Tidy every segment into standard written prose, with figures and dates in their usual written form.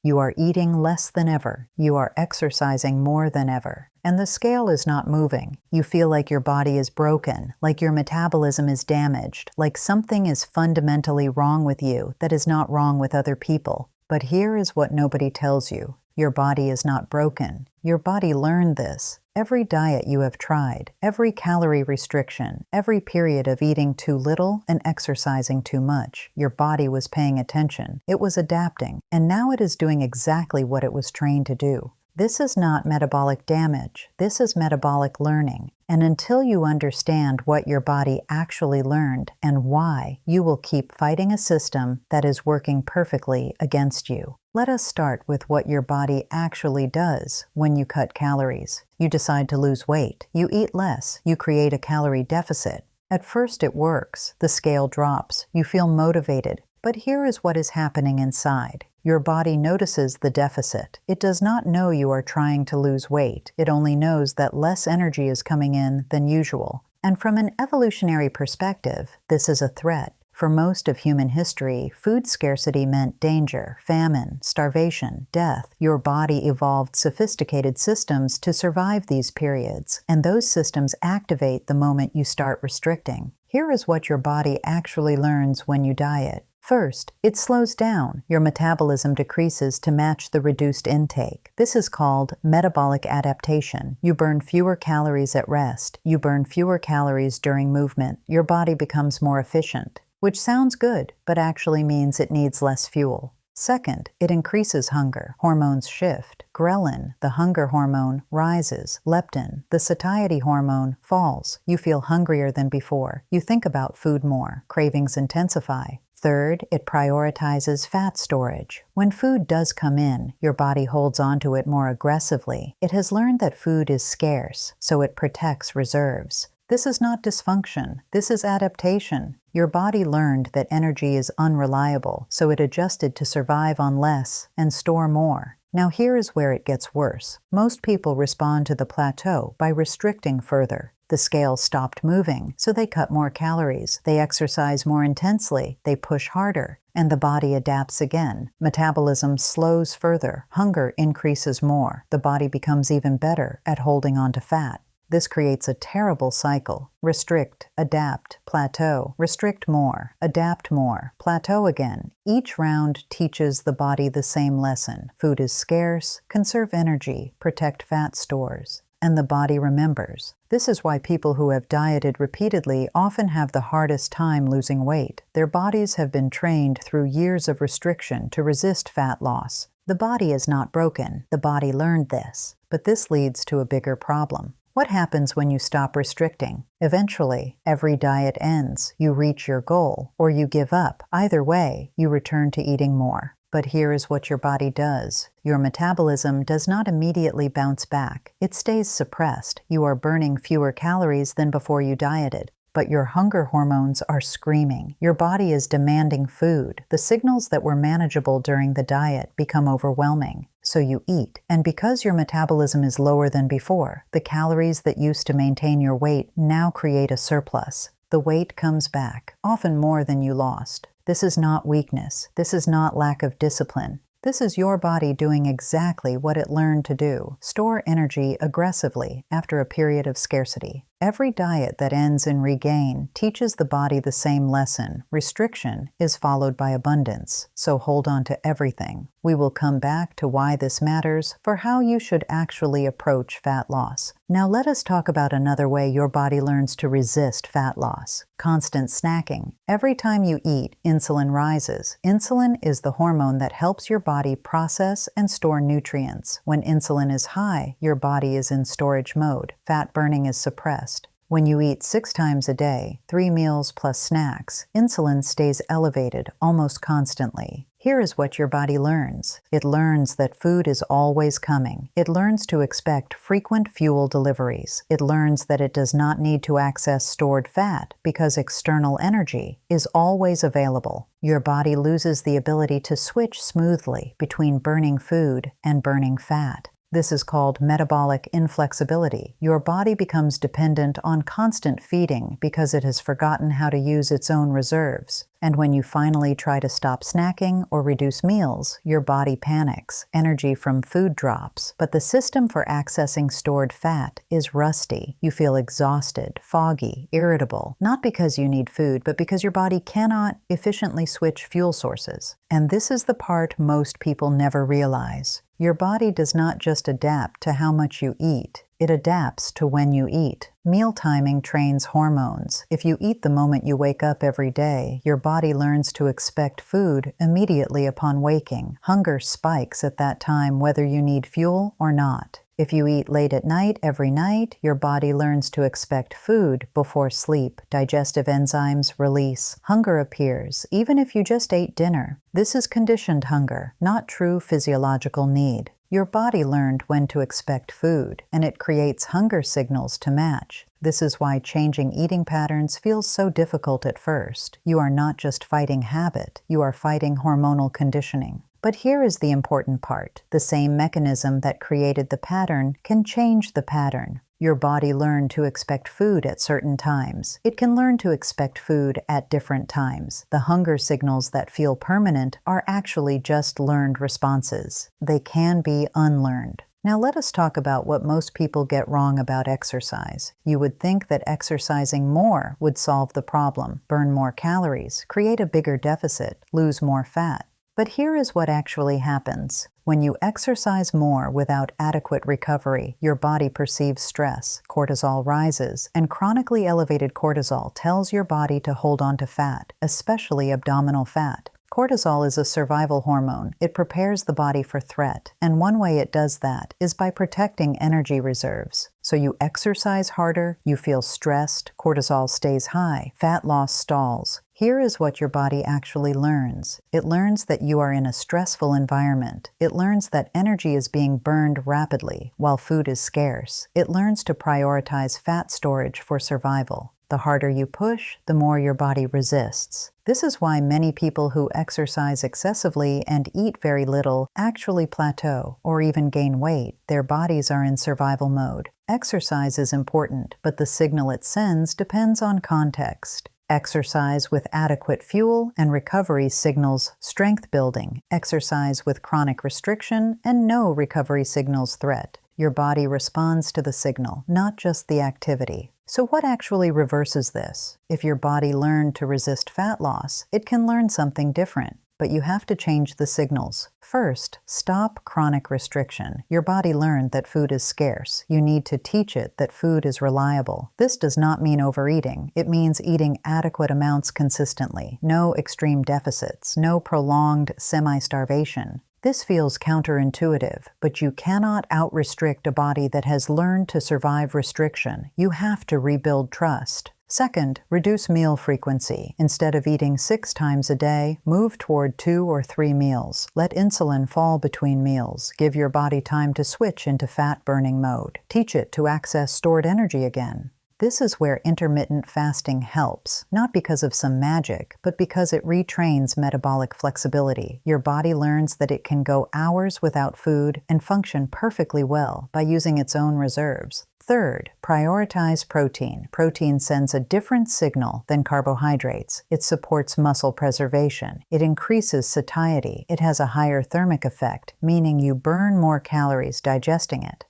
You are eating less than ever. You are exercising more than ever. And the scale is not moving. You feel like your body is broken, like your metabolism is damaged, like something is fundamentally wrong with you that is not wrong with other people. But here is what nobody tells you. Your body is not broken. Your body learned this. Every diet you have tried, every calorie restriction, every period of eating too little and exercising too much, your body was paying attention. It was adapting, and now it is doing exactly what it was trained to do. This is not metabolic damage. This is metabolic learning. And until you understand what your body actually learned and why, you will keep fighting a system that is working perfectly against you. Let us start with what your body actually does when you cut calories. You decide to lose weight. You eat less. You create a calorie deficit. At first it works. The scale drops. You feel motivated. But here is what is happening inside. Your body notices the deficit. It does not know you are trying to lose weight. It only knows that less energy is coming in than usual. And from an evolutionary perspective, this is a threat. For most of human history, food scarcity meant danger, famine, starvation, death. Your body evolved sophisticated systems to survive these periods, and those systems activate the moment you start restricting. Here is what your body actually learns when you diet. First, it slows down. Your metabolism decreases to match the reduced intake. This is called metabolic adaptation. You burn fewer calories at rest. You burn fewer calories during movement. Your body becomes more efficient, which sounds good, but actually means it needs less fuel. Second, it increases hunger. Hormones shift. Ghrelin, the hunger hormone, rises. Leptin, the satiety hormone, falls. You feel hungrier than before. You think about food more. Cravings intensify. Third, it prioritizes fat storage. When food does come in, your body holds onto it more aggressively. It has learned that food is scarce, so it protects reserves. This is not dysfunction. This is adaptation. Your body learned that energy is unreliable, so it adjusted to survive on less and store more. Now here is where it gets worse. Most people respond to the plateau by restricting further. The scale stopped moving, so they cut more calories. They exercise more intensely. They push harder. And the body adapts again. Metabolism slows further. Hunger increases more. The body becomes even better at holding on to fat. This creates a terrible cycle. Restrict, adapt, plateau, restrict more, adapt more, plateau again. Each round teaches the body the same lesson. Food is scarce, conserve energy, protect fat stores. And the body remembers. This is why people who have dieted repeatedly often have the hardest time losing weight. Their bodies have been trained through years of restriction to resist fat loss. The body is not broken. The body learned this. But this leads to a bigger problem. What happens when you stop restricting? Eventually, every diet ends. You reach your goal, or you give up. Either way, you return to eating more. But here is what your body does. Your metabolism does not immediately bounce back. It stays suppressed. You are burning fewer calories than before you dieted. But your hunger hormones are screaming. Your body is demanding food. The signals that were manageable during the diet become overwhelming. So you eat. And because your metabolism is lower than before, the calories that used to maintain your weight now create a surplus. The weight comes back, often more than you lost. This is not weakness. This is not lack of discipline. This is your body doing exactly what it learned to do. Store energy aggressively after a period of scarcity. Every diet that ends in regain teaches the body the same lesson. Restriction is followed by abundance, so hold on to everything. We will come back to why this matters for how you should actually approach fat loss. Now let us talk about another way your body learns to resist fat loss. Constant snacking. Every time you eat, insulin rises. Insulin is the hormone that helps your body process and store nutrients. When insulin is high, your body is in storage mode. Fat burning is suppressed. When you eat 6 times a day, 3 meals plus snacks, insulin stays elevated almost constantly. Here is what your body learns. It learns that food is always coming. It learns to expect frequent fuel deliveries. It learns that it does not need to access stored fat because external energy is always available. Your body loses the ability to switch smoothly between burning food and burning fat. This is called metabolic inflexibility. Your body becomes dependent on constant feeding because it has forgotten how to use its own reserves. And when you finally try to stop snacking or reduce meals, your body panics. Energy from food drops, but the system for accessing stored fat is rusty. You feel exhausted, foggy, irritable, not because you need food, but because your body cannot efficiently switch fuel sources. And this is the part most people never realize. Your body does not just adapt to how much you eat, it adapts to when you eat. Meal timing trains hormones. If you eat the moment you wake up every day, your body learns to expect food immediately upon waking. Hunger spikes at that time whether you need fuel or not. If you eat late at night every night, your body learns to expect food before sleep. Digestive enzymes release. Hunger appears, even if you just ate dinner. This is conditioned hunger, not true physiological need. Your body learned when to expect food, and it creates hunger signals to match. This is why changing eating patterns feels so difficult at first. You are not just fighting habit, you are fighting hormonal conditioning. But here is the important part. The same mechanism that created the pattern can change the pattern. Your body learned to expect food at certain times. It can learn to expect food at different times. The hunger signals that feel permanent are actually just learned responses. They can be unlearned. Now let us talk about what most people get wrong about exercise. You would think that exercising more would solve the problem, burn more calories, create a bigger deficit, lose more fat. But here is what actually happens. When you exercise more without adequate recovery, your body perceives stress, cortisol rises, and chronically elevated cortisol tells your body to hold on to fat, especially abdominal fat. Cortisol is a survival hormone. It prepares the body for threat, and one way it does that is by protecting energy reserves. So you exercise harder, you feel stressed, cortisol stays high, fat loss stalls. Here is what your body actually learns. It learns that you are in a stressful environment. It learns that energy is being burned rapidly while food is scarce. It learns to prioritize fat storage for survival. The harder you push, the more your body resists. This is why many people who exercise excessively and eat very little actually plateau or even gain weight. Their bodies are in survival mode. Exercise is important, but the signal it sends depends on context. Exercise with adequate fuel and recovery signals strength building. Exercise with chronic restriction and no recovery signals threat. Your body responds to the signal, not just the activity. So what actually reverses this? If your body learned to resist fat loss, it can learn something different. But you have to change the signals. First, stop chronic restriction. Your body learned that food is scarce. You need to teach it that food is reliable. This does not mean overeating. It means eating adequate amounts consistently. No extreme deficits. No prolonged semi-starvation. This feels counterintuitive, but you cannot out-restrict a body that has learned to survive restriction. You have to rebuild trust. Second, reduce meal frequency. Instead of eating 6 times a day, move toward 2 or 3 meals. Let insulin fall between meals. Give your body time to switch into fat-burning mode. Teach it to access stored energy again. This is where intermittent fasting helps, not because of some magic, but because it retrains metabolic flexibility. Your body learns that it can go hours without food and function perfectly well by using its own reserves. Third, prioritize protein. Protein sends a different signal than carbohydrates. It supports muscle preservation. It increases satiety. It has a higher thermic effect, meaning you burn more calories digesting it.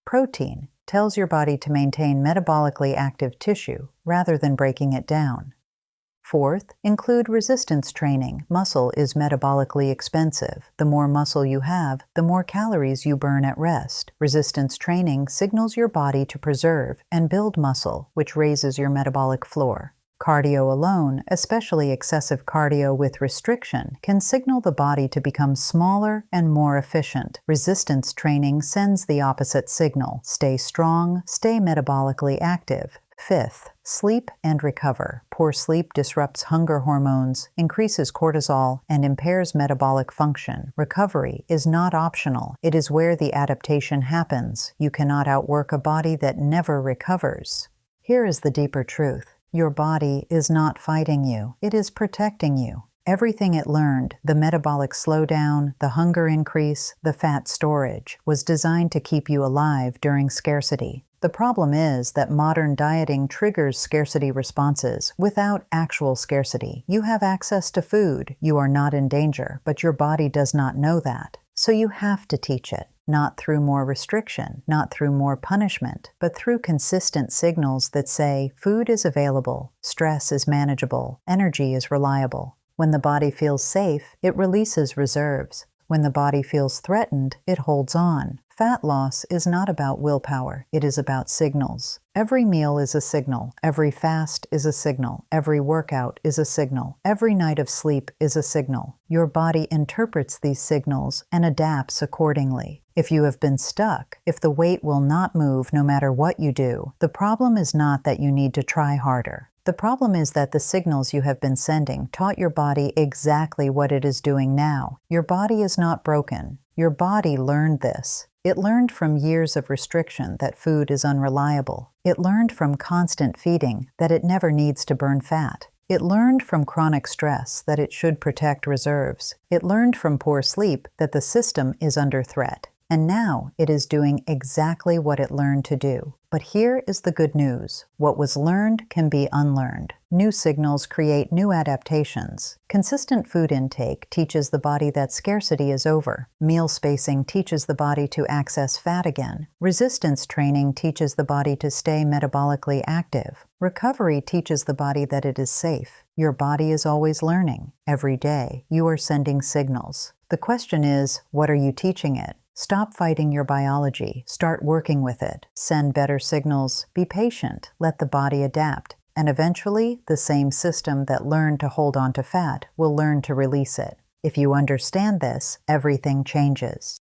Protein tells your body to maintain metabolically active tissue rather than breaking it down. Fourth, include resistance training. Muscle is metabolically expensive. The more muscle you have, the more calories you burn at rest. Resistance training signals your body to preserve and build muscle, which raises your metabolic floor. Cardio alone, especially excessive cardio with restriction, can signal the body to become smaller and more efficient. Resistance training sends the opposite signal. Stay strong, stay metabolically active. Fifth, sleep and recover. Poor sleep disrupts hunger hormones, increases cortisol, and impairs metabolic function. Recovery is not optional. It is where the adaptation happens. You cannot outwork a body that never recovers. Here is the deeper truth. Your body is not fighting you. It is protecting you. Everything it learned, the metabolic slowdown, the hunger increase, the fat storage, was designed to keep you alive during scarcity. The problem is that modern dieting triggers scarcity responses without actual scarcity. You have access to food, you are not in danger, but your body does not know that. So you have to teach it, not through more restriction, not through more punishment, but through consistent signals that say food is available, stress is manageable, energy is reliable. When the body feels safe, it releases reserves. When the body feels threatened, it holds on. Fat loss is not about willpower, it is about signals. Every meal is a signal, every fast is a signal, every workout is a signal, every night of sleep is a signal. Your body interprets these signals and adapts accordingly. If you have been stuck, if the weight will not move no matter what you do, the problem is not that you need to try harder. The problem is that the signals you have been sending taught your body exactly what it is doing now. Your body is not broken. Your body learned this. It learned from years of restriction that food is unreliable. It learned from constant feeding that it never needs to burn fat. It learned from chronic stress that it should protect reserves. It learned from poor sleep that the system is under threat. And now it is doing exactly what it learned to do. But here is the good news. What was learned can be unlearned. New signals create new adaptations. Consistent food intake teaches the body that scarcity is over. Meal spacing teaches the body to access fat again. Resistance training teaches the body to stay metabolically active. Recovery teaches the body that it is safe. Your body is always learning. Every day, you are sending signals. The question is, what are you teaching it? Stop fighting your biology. Start working with it. Send better signals. Be patient. Let the body adapt. And eventually, the same system that learned to hold on to fat will learn to release it. If you understand this, everything changes.